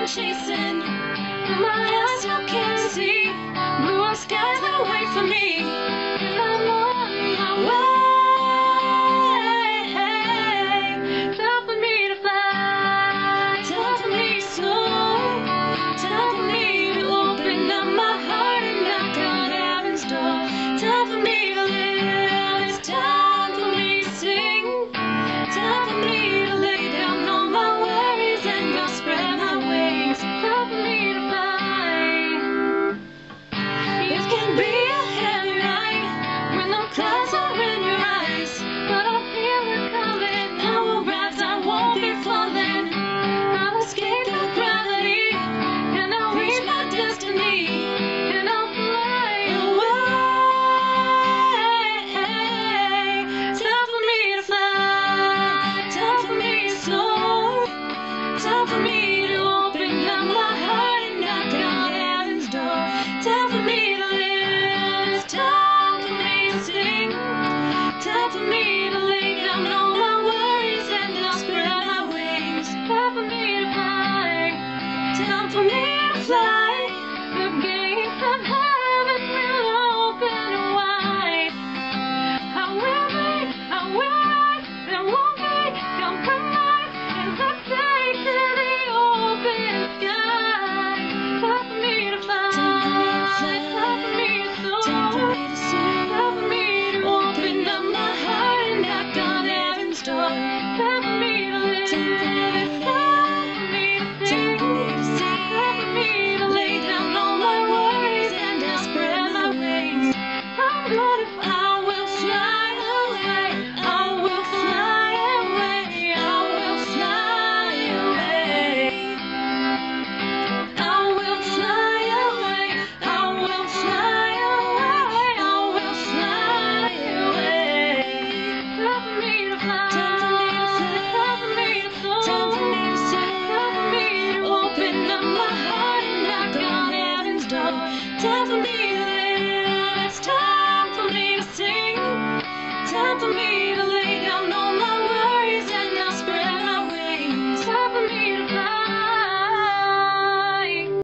been chasing. My eyes still can't see. Blue skies that wait for me. And I'm on my way. Time for me to fly. Time for me to soar. Time for me to open up my heart and knock on heaven's door. Time for me to live. It's time for me to sing. Time for me to lay down all my worries and I'll spread my wings. Time for me to fly. It can be a heavy ride when the clouds are in your eyes, but I feel it coming. I will rise, I won't be falling. I'll escape the gravity and I'll reach my destiny and I'll fly away. Time for me to fly. Time for me to soar. Time for me to open up my heart and knock on heaven's door. Time for me to live. It's time for me to sing. Time for me to lay down all my worries and I'll spread my wings. Time for me to fly. Time for me to fly. The gates of heaven will open wide. I will make, I will rise. There won't be compromise as I take to the open sky. Time for me to fly. Time for me to soar. Time for me to open up my heart and knock on heaven's door. Time for me to live. It's time for me to sing. Time for me to lay down all my worries and I'll spread my wings. I'm gonna, I will fly away. I will fly away. I will fly away. I will fly away. I will fly away. I will fly away. Time for me to fly. Time for me to soar. Time for me to sing. Time for me to open up my heart and knock on heaven's door. Time for me to live. It's time for me to sing. Time for me to live.